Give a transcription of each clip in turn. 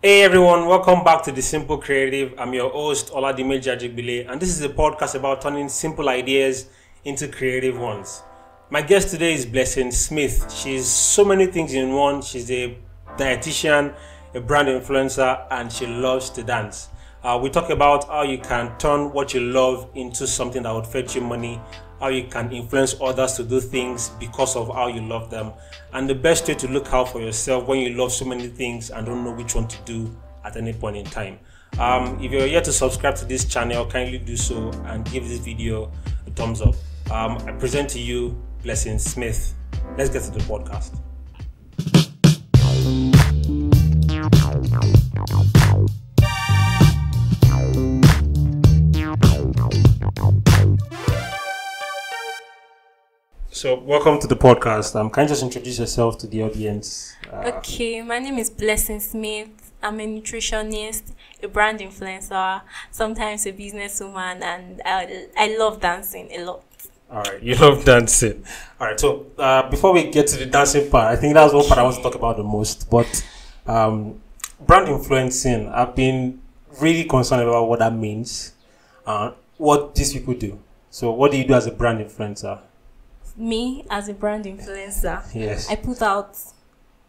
Hey everyone, welcome back to The Simple Creative. I'm your host, Oladimeji Ajegbile, and this is a podcast about turning simple ideas into creative ones. My guest today is Blessing Smith. She's so many things in one. She's a dietitian, a brand influencer, and she loves to dance. We talk about how you can turn what you love into something that would fetch you money, how you can influence others to do things because of how you love them, and the best way to look out for yourself when you love so many things and don't know which one to do at any point in time. If you're yet to subscribe to this channel, kindly do so and give this video a thumbs up. I present to you Blessing Smith. Let's get to the podcast. So, welcome to the podcast. Can you just introduce yourself to the audience? Okay, my name is Blessing Smith. I'm a nutritionist, a brand influencer, sometimes a businesswoman, and I love dancing a lot. All right, you love dancing. All right, so before we get to the dancing part, I think that's one part I want to talk about the most. But brand influencing, I've been really concerned about what that means, what these people do. So, what do you do as a brand influencer? Me, as a brand influencer, yes, I put out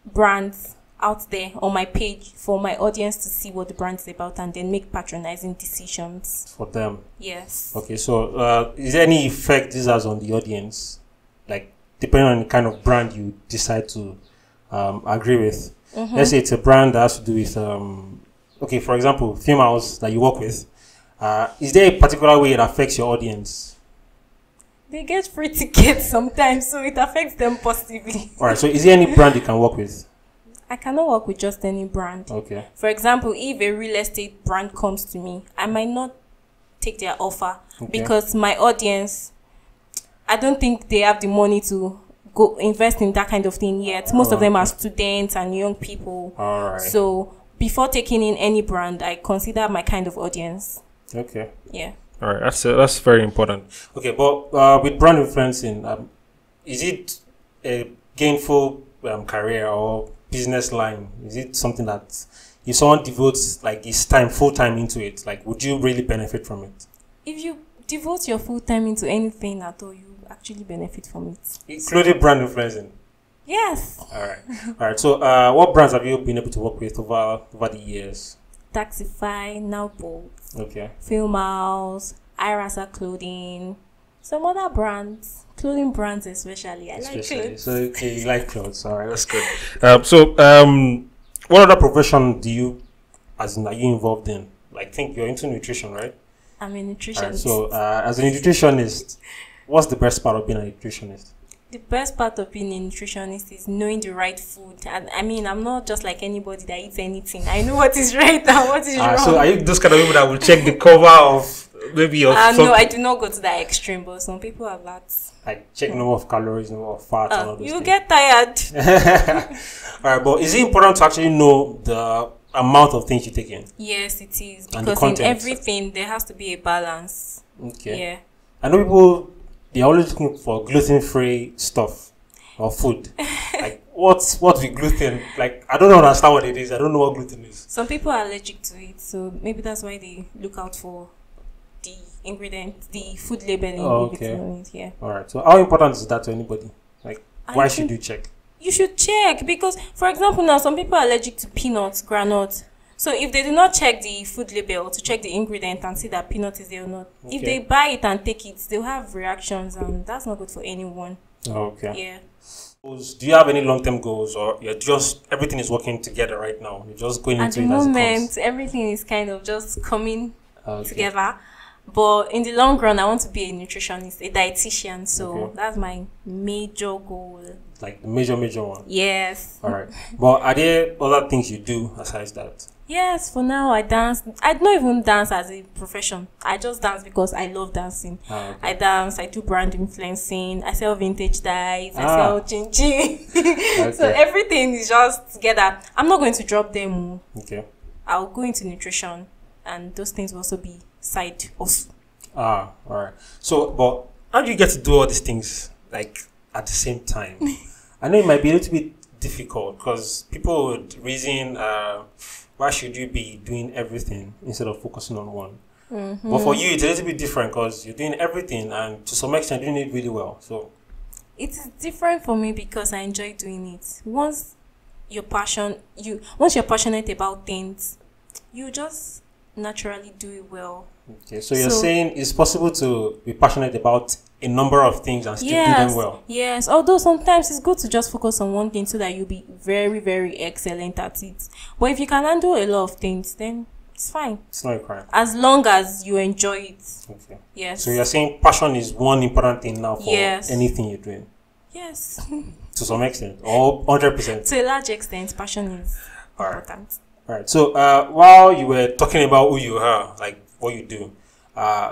brands out there on my page for my audience to see what the brand is about and then make patronizing decisions for them. Yes. Okay, so is there any effect this has on the audience? Like, depending on the kind of brand you decide to agree with. Let's say it's a brand that has to do with, okay, for example, females that you work with. Is there a particular way it affects your audience? They get free tickets sometimes, so it affects them positively. All right, so is there any brand you can work with? I cannot work with just any brand. Okay. For example, if a real estate brand comes to me, I might not take their offer because my audience, I don't think they have the money to go invest in that kind of thing yet. Most of them are students and young people. All right. So before taking in any brand, I consider my kind of audience. Okay. Yeah. All right, that's very important. Okay, but with brand influencing, is it a gainful career or business line? Is it something that if someone devotes like his time, full time into it, like would you really benefit from it? If you devote your full time into anything at all, you actually benefit from it. Including brand influencing? Yes. All right. So what brands have you been able to work with over the years? Taxify, Now Bolt, Film House, Irasa Clothing, some other brands, clothing brands especially. I like clothes. So okay, you like clothes. All right, that's good. What other profession are you involved in? Like, think you're into nutrition, right? I'm a nutritionist. Right, so as a nutritionist, what's the best part of being a nutritionist? The best part of being a nutritionist is knowing the right food. And I mean, I'm not just like anybody that eats anything. I know what is right and what is wrong. So are you those kind of people that will check the cover of maybe your no, I do not go to that extreme, but some people have that. Like check number of calories, number of fat, and all those you things. get tired. All right, but is it important to actually know the amount of things you take in? Yes, it is. Because in everything, there has to be a balance. Okay. Yeah. I know people, they're always looking for gluten-free stuff or food. Like, what's with gluten? Like, I don't understand what it is. I don't know what gluten is. Some people are allergic to it, so maybe that's why they look out for the ingredients, the food labeling. Yeah. All right. So, how important is that to anybody? Like, why should you check? You should check because, for example, now some people are allergic to peanuts, granules. So if they do not check the food label to check the ingredient and see that peanut is there or not, if they buy it and take it, they'll have reactions, and that's not good for anyone. Okay. Yeah. Do you have any long-term goals, or you're just everything is working together right now? You're just going into it as it comes? At the moment, everything is kind of just coming together. But in the long run, I want to be a nutritionist, a dietitian. So that's my major goal. Like the major one? Yes. All right. But are there other things you do besides that? Yes, for now I dance. I don't even dance as a profession. I just dance because I love dancing. I dance, I do brand influencing, I sell vintage dyes, I sell chin-chin. So everything is just together. I'm not going to drop them. Okay. I'll go into nutrition, and those things will also be side hustle. All right. So, but how do you get to do all these things like at the same time? I know it might be a little bit difficult because people would reason why should you be doing everything instead of focusing on one? But for you, it's a little bit different because you're doing everything and to some extent doing it really well. So it's different for me because I enjoy doing it. Once you're passionate about things, you just naturally do it well. Okay, so you're saying it's possible to be passionate about a number of things and still do them well. Yes, although sometimes it's good to just focus on one thing so that you'll be very, very excellent at it. But if you can handle a lot of things, then it's fine. It's not a crime. As long as you enjoy it. Okay. Yes. So you're saying passion is one important thing now for anything you're doing? Yes. To some extent, or 100%? To a large extent, passion is important. All right. So while you were talking about who you are, like what you do,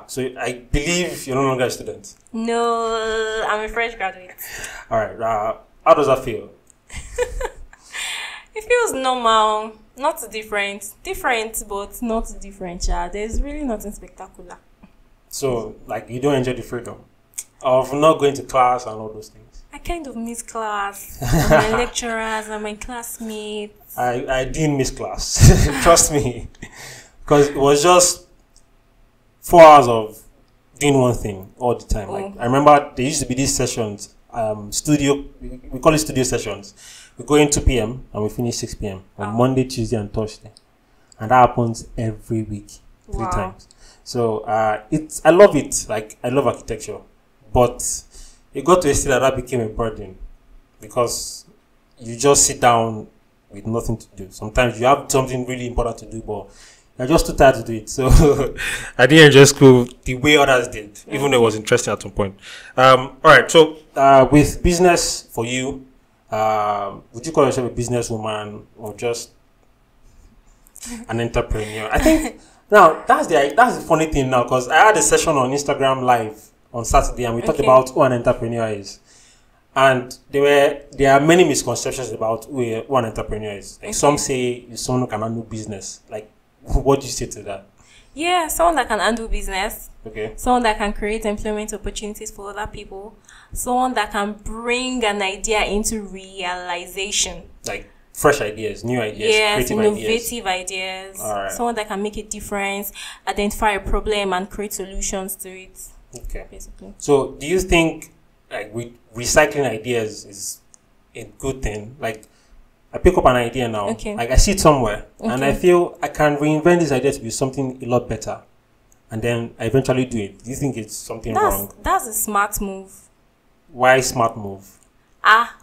so I believe you're no longer a student. No, I'm a fresh graduate. All right. How does that feel? It feels normal, not different, but not different. Yeah, there's really nothing spectacular. So, like, you don't enjoy the freedom of not going to class and all those things? I kind of miss class, and my lecturers and my classmates. I didn't miss class, trust me, because it was just 4 hours of doing one thing all the time. Like, I remember there used to be these sessions, we call it studio sessions. We go in 2 p.m. and we finish 6 p.m. on Monday, Tuesday, and Thursday, and that happens every week, 3 times. So I love it. Like, I love architecture, but it got to a state that became a burden because you just sit down with nothing to do. Sometimes you have something really important to do, but you're just too tired to do it. So I didn't enjoy school the way others did, even though it was interesting at some point. All right. So with business for you, would you call yourself a businesswoman or just an entrepreneur? I think now that's the funny thing now, because I had a session on Instagram Live on Saturday and we talked about who an entrepreneur is. And there are many misconceptions about who an entrepreneur is. Like some say you're someone who can handle business. Like, what do you say to that? Yeah, someone that can handle business. Okay. Someone that can create employment opportunities for other people. Someone that can bring an idea into realization. Like fresh ideas, new ideas, yes, innovative ideas. All right. Someone that can make a difference, identify a problem, and create solutions to it. Okay. Basically. So, do you think like recycling ideas is a good thing? Like, I pick up an idea now, like I see it somewhere, and I feel I can reinvent this idea to be something a lot better, and then I eventually do it. Do you think it's something wrong? That's a smart move. Why smart move?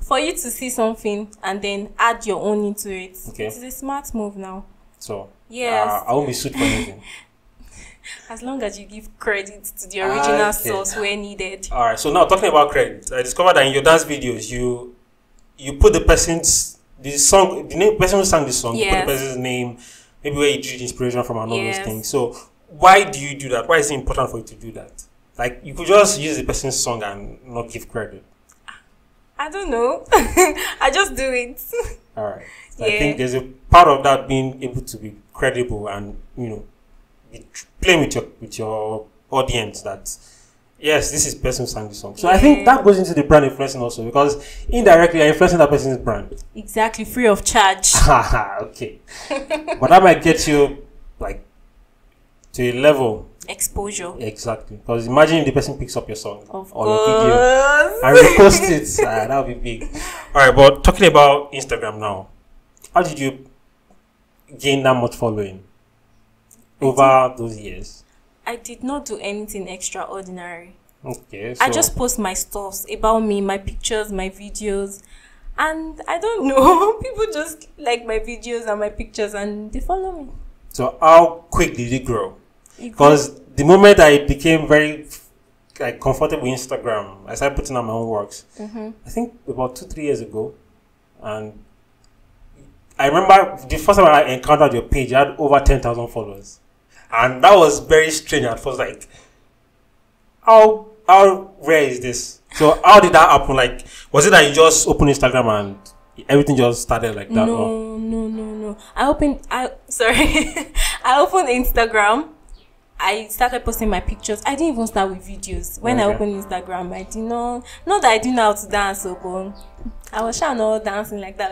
For you to see something and then add your own into it. Okay. It's a smart move now. So, yes. I won't be sued for anything. As long as you give credit to the original source where needed. All right. So now talking about credit, I discovered that in your dance videos, you put the person who sang the song, you put the person's name, maybe where you drew inspiration from and all those things. So why do you do that? Why is it important for you to do that? Like, you could just use the person's song and not give credit. I don't know. I just do it. All right. So I think there's a part of that being able to be credible and, playing with your audience that, yes, this is the person who sang the song. So I think that goes into the brand influencing also, because indirectly you're influencing that person's brand. Exactly, free of charge. Okay. But that might get you, like, to a level. Exposure. Exactly. Because imagine the person picks up your song or your video and reposts it. That would be big. All right, but talking about Instagram now, how did you gain that much following over those years? I did not do anything extraordinary. Okay. So I just post my stuffs about me, my pictures, my videos. And I don't know, people just like my videos and my pictures and they follow me. So how quick did it grow? Because the moment I became very comfortable with Instagram, I started putting out my own works. I think about 2-3 years ago, and I remember the first time I encountered your page, you had over 10,000 followers, and that was very strange at first. Like, how rare is this? So how did that happen? Like, was it that you just opened Instagram and everything just started like that? No. I opened Instagram. I started posting my pictures. I didn't even start with videos. When I opened Instagram, I did not that I didn't know how to dance, but I was trying not dancing like that.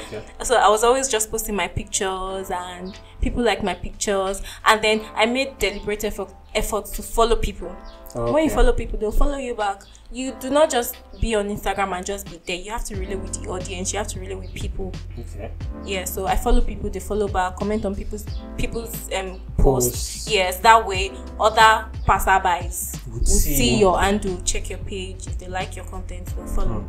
Okay. So I was always just posting my pictures, and people like my pictures. And then I made deliberate efforts to follow people. Okay. When you follow people, they'll follow you back. You do not just be on Instagram and just be there. You have to relate with the audience. You have to relate with people. Okay. Yeah, so I follow people, they follow back, comment on people's posts. Yes, that way other passerbys will see your handle, check your page. If they like your content, they'll follow.